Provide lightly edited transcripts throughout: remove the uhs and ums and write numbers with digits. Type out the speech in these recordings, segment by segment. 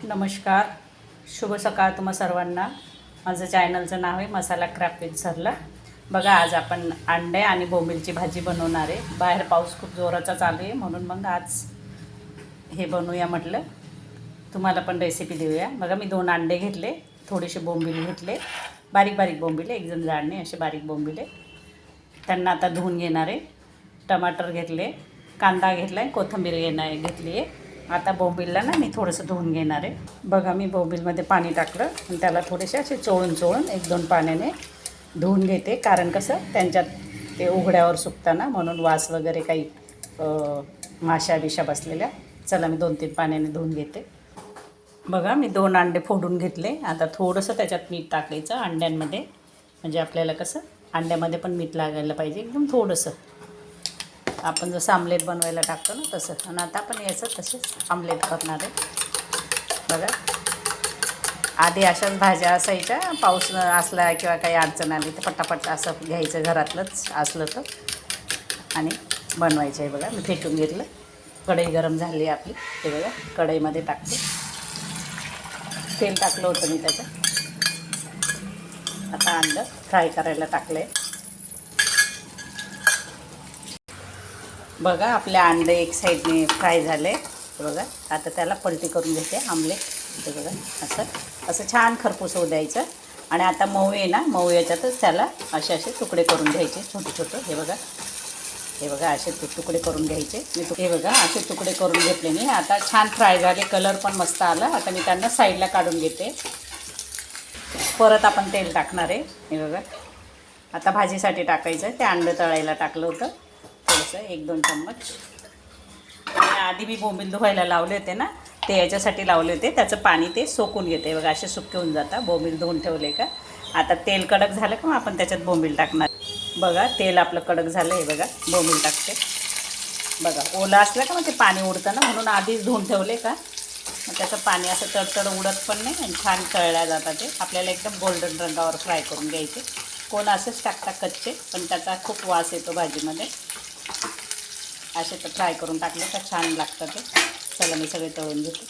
नमस्कार, शुभ सकाळ तुम्हा सर्वांना. माझं चॅनलचं नाव आहे मसाला क्राफ्ट विथ सरला. बघा, आज आपण अंडे आणि बोंबीलची भाजी बनवणार आहे. बाहेर पाऊस खूप जोराचा चालू आहे, म्हणून मग आज हे बनवूया म्हटलं, तुम्हाला पण रेसिपी देऊया. बघा, मी 2 अंडे घेतले, थोडेसे बोंबील घेतले, बारीक बारीक बोंबील, एकदम जाड नाही, असे बारीक बोंबील. त्यांना आता धुवून घेणार आहे. टमाटर घेतले, कांदा घेतला आहे, कोथिंबीर घेतली आहे. आता बोंबीलला ना मी थोडंसं धुवून घेणार आहे. बघा, मी बोंबीलमध्ये पाणी टाकलं आणि त्याला थोडेसे असे चोळून 1-2 पाण्याने धुवून घेते. कारण कसं त्यांच्यात ते उघड्यावर सुकताना, म्हणून वास वगैरे काही माशा बिशा बसलेल्या. चला, मी 2-3 पाण्याने धुवून घेते. बघा, मी 2 अंडे फोडून घेतले. आता थोडंसं त्याच्यात मीठ टाकायचं अंड्यांमध्ये, म्हणजे आपल्याला कसं अंड्यामध्ये पण मीठ लागायला पाहिजे, एकदम थोडंसं. आपण जसं आमलेट बनवायला टाकतो ना तसं. आणि आता आपण याचं तसेच आमलेट करणार आहे. बघा, आधी अशाच भाज्या असायच्या, पाऊस असला किंवा काही अडचण आली तर पटापट असं घ्यायचं, घरातलंच असलं तर, आणि बनवायचं आहे. बघा, मी फेटून घेतलं. कढई गरम झाली आपली. ते बघा, कढईमध्ये टाकते. तेल टाकलं होतं मी त्याच्यात. आता अंडं फ्राय करायला टाकलं आहे. बघा, आपले अंडे एक साईडने फ्राय झाले. बघा, आता त्याला पलटी करून घेते आमलेट. ते बघा, असं छान खरपूस होऊ द्यायचं. आणि आता मऊ आहे ना, मऊ याच्यातच त्याला असे तुकडे करून घ्यायचे, छोटे. हे बघा असे तुकडे करून घ्यायचे. हे बघा, असे तुकडे करून घेतले मी. आता छान फ्राय झाले, कलर पण मस्त आला. आता मी त्यांना साईडला काढून घेते. परत आपण तेल टाकणार आहे. हे बघा, आता भाजीसाठी टाकायचं. ते अंडं तळायला टाकलं होतं थोडंसं, 1-2 चम्मच. आणि आधी मी बोंबील धुवायला लावले होते ना, ते याच्यासाठी लावले होते, त्याचं पाणी ते सोकून घेते. बघा, असे सुके होऊन जातात बोंबील धुवून ठेवले का. आता तेल कडक झालं का मग आपण त्याच्यात बोंबील टाकणार. बघा, तेल आपलं कडक झालं आहे. बघा, बोंबील टाकते. बघा, ओलं असलं का मग ते पाणी उडतं ना, म्हणून आधीच धुवून ठेवले का मग त्याचं पाणी असं तडतड उडत पण नाही आणि छान तळल्या जातात. ते आपल्याला एकदम गोल्डन रंगावर फ्राय करून घ्यायचे. कोण असेच टाकतात कच्चे, पण त्याचा खूप वास येतो भाजीमध्ये. असे तर फ्राय करून टाकले का छान लागतं ते. चला, मी सगळे तळून घेते.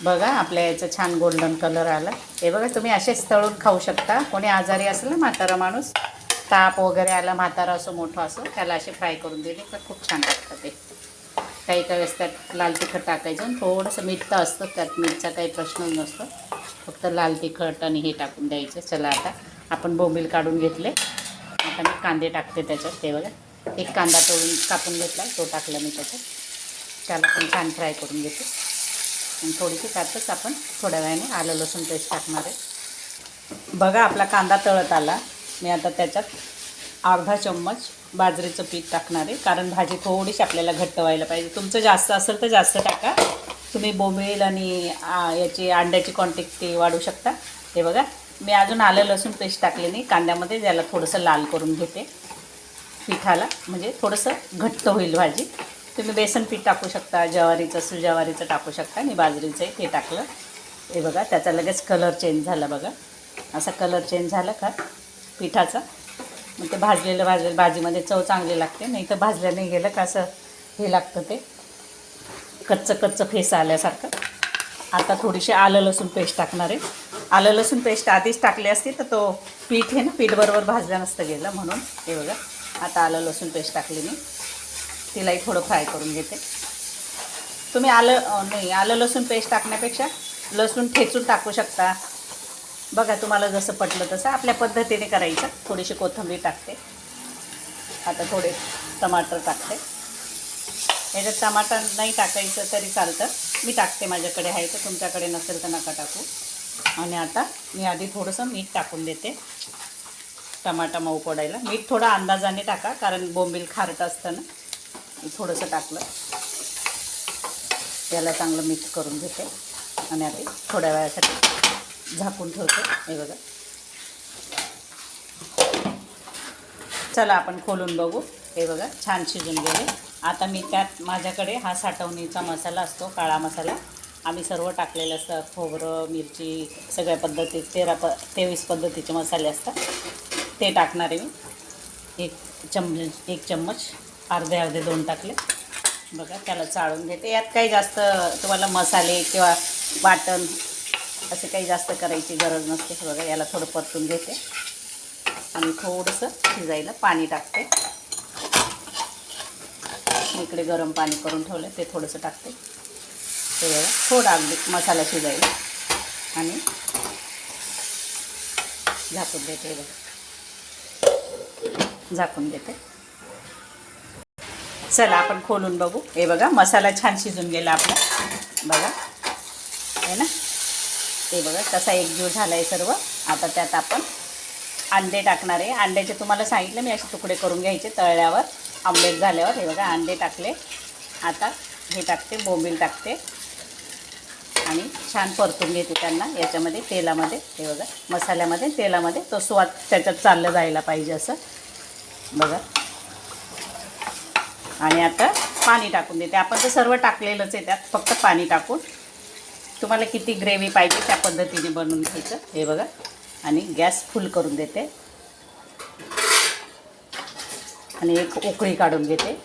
बघा, आपल्या याचं छान गोल्डन कलर आला. हे बघा, तुम्ही असेच तळून खाऊ शकता. कोणी आजारी असलं ना, म्हातारा माणूस, ताप वगैरे आला, म्हातारा असो मोठा असो, त्याला असे फ्राय करून दिले तर खूप छान लागतं ते. काही वेळेस त्यात लाल तिखट टाकायचं आणि थोडंसं मीठ तर असतं त्यात, मीठचा काही प्रश्नच नसतो. फक्त लाल तिखट आणि हे टाकून द्यायचं. चला, आता आपण बोंबील काढून घेतले. आता मी कांदे टाकते त्याच्यात. ते बघा, एक कांदा कापून घेतला, तो टाकला मी त्याच्यात. त्याला पण छान फ्राय करून घेते. आणि थोडीशी त्यातच आपण थोड्या वेळाने आलं लसूण पेस्ट टाकणार आहे. बघा, आपला कांदा तळत आला. मी आता त्याच्यात अर्धा चम्मच बाजरीचं पीठ टाकणार आहे, कारण भाजी थोडीशी आपल्याला घट्ट व्हायला पाहिजे. तुमचं जास्त असेल तर जास्त टाका. तुम्ही बोंबील आणि याची अंड्याची क्वांटिटी वाढवू शकता. हे बघा, मी अजून आलं लसूण पेस्ट टाकले नाही कांद्यामध्ये. त्याला थोडंसं लाल करून घेते पिठाला, म्हणजे थोडंसं घट्ट होईल भाजी. तुम्ही बेसन पीठ टाकू शकता, ज्वारीचं टाकू शकता. आणि बाजरीचं ते टाकलं. हे बघा, त्याचा लगेच कलर चेंज झाला. बघा, असा कलर चेंज झाला का पिठाचा, मग ते भाजलेलं भाजीमध्ये चव चांगली लागते. नाही तर भाजलं नाही गेलं का असं हे लागतं, ते कच्चं फेस आल्यासारखं. आता थोडीशी आलं लसूण पेस्ट टाकणार आहे. आलं लसूण पेस्ट आधीच टाकली असती तर तो पीठ आहे ना, पीठ बरोबर भाजलं नसतं गेलं, म्हणून. हे बघा, आता आलं लसूण पेस्ट टाकली मी. तिलाही थोडं फ्राय करून घेते. तुम्ही आलं लसूण पेस्ट टाकण्यापेक्षा लसूण ठेचून टाकू शकता. बघा, तुम्हाला जसं पटलं तसं आपल्या पद्धतीने करायचं. थोडीशी कोथिंबीर टाकते. आता थोडे टमाटर टाकते. याच्यात टमाटर नाही टाकायचं तरी चालतं, मी टाकते. माझ्याकडे आहे तर, तुमच्याकडे नसेल तर नका टाकू. आणि आता मी आधी थोडंसं मीठ टाकून देते, टमाटा मऊ पडायला. मीठ थोडं अंदाजाने टाका, कारण बोंबील खारट असतं ना. मी थोडंसं टाकलं. याला चांगलं मिक्स करून घेते आणि आता थोड्या वेळासाठी झाकून ठेवते. हे बघा, चला आपण खोलून बघू. हे बघा, छान शिजून गेले. आता मी त्यात, माझ्याकडे हा साठवणीचा मसाला असतो, काळा मसाला. आम्ही सर्व टाकलेलं असतं, खोबरं, मिरची, सगळ्या पद्धती 23 पद्धतीचे मसाले असतात, ते टाकणार आहे मी. एक चम्मच, अर्धे 2 टाकले. बघा त्याला चाळून घेते. यात काही जास्त तुम्हाला मसाले किंवा वाटण असे काही जास्त करायची गरज नसते. बघा याला थोडं परतून घेते आणि थोडंसं शिजायला पाणी टाकते. इकडे गरम पाणी करून ठेवलं ते थोडंसं टाकते. ते बघा थोडं अगदी मसाला शिजायला आणि झाकून देते. बघा झाकून देते. चला आपण खोलून बघू. हे बघा मसाला छान शिजून गेला आपला. बघा आहे ना, ते बघा कसा एकजीव झाला आहे सर्व. आता त्यात आपण अंडे टाकणार आहे. अंड्याचे तुम्हाला सांगितलं मी असे तुकडे करून घ्यायचे तळल्यावर आमलेट झाल्यावर. हे बघा अंडे टाकले. आता हे टाकते, बोंबील टाकते आणि छान परतून घेते त्यांना याच्यामध्ये तेलामध्ये. हे बघा मसाल्यामध्ये तेलामध्ये तो स्वाद त्याच्यात चाललं जायला पाहिजे असं. बघा आणि आता पाणी टाकून देते. आपण तर सर्व टाकलेलंच आहे त्यात, फक्त पाणी टाकून तुम्हाला किती ग्रेव्ही पाहिजे त्या पद्धतीने बनवून घ्यायचं. हे बघा आणि गॅस फुल करून देते आणि एक उकळी काढून घेते.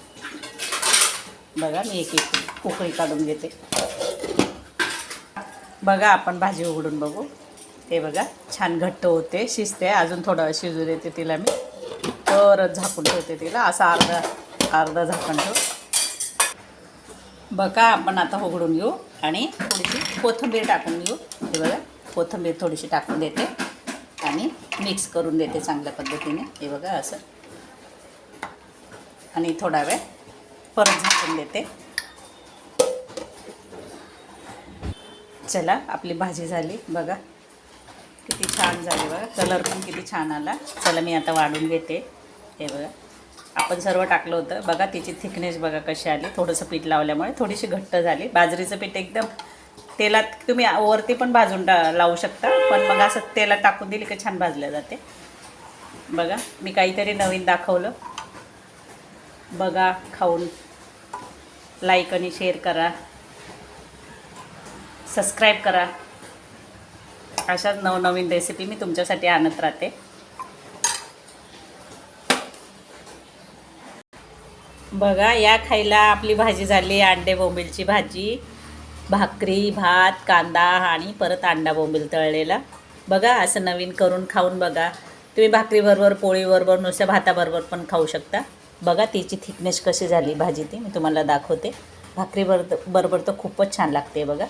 बघा मी एक उकळी काढून घेते. बघा आपण भाजी उघडून बघू. हे बघा छान घट्ट होते, शिजते. अजून थोडं शिजू देते तिला मी. परत झाकून ठेवते तिला असं अर्धा झाकण ठेव. बघा आपण आता उघडून घेऊ आणि थोडीशी कोथिंबीर टाकून घेऊ. हे बघा कोथिंबीर थोडीशी टाकून देते आणि मिक्स करून देते चांगल्या पद्धतीने. हे बघा असं आणि थोडा वेळ परत झाकून देते. चला आपली भाजी झाली. बघा किती छान झाली. बघा कलर पण किती छान आला. चला मी आता वाढून घेते. हे बघा आपण सर्व टाकलं होतं. बघा तिची थिकनेस बघा कशी आली. थोडंसं पीठ लावल्यामुळे थोडीशी घट्ट झाली. बाजरीचं पीठ एकदम तेलात तुम्ही वरती पण भाजून लावू शकता, पण मग असं तेलात टाकून दिली की छान भाजल्या जाते. बघा मी काहीतरी नवीन दाखवलं. बघा खाऊन लाईक आणि शेअर करा, सबस्क्राईब करा. अशाच नवनवीन रेसिपी मी तुमच्यासाठी आणत राहते. बघा या खायला आपली भाजी झाली अंडे बोंबीलची भाजी. भाकरी, भात, कांदा आणि परत अंडा बोंबील तळलेला. बघा असं नवीन करून खाऊन बघा. तुम्ही भाकरीबरोबर, पोळीबरोबर, नुसत्या भाताबरोबर पण खाऊ शकता. बघा तिची थिकनेस कशी झाली भाजी ती मी तुम्हाला दाखवते. भाकरीबरोबर तर खूपच छान लागते. बघा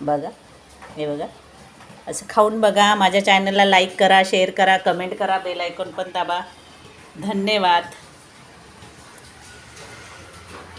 बघा हे बघा असं खाऊन बघा. माझ्या चॅनलला लाईक करा, शेअर करा, कमेंट करा, बेल आयकॉन पण दाबा. धन्यवाद.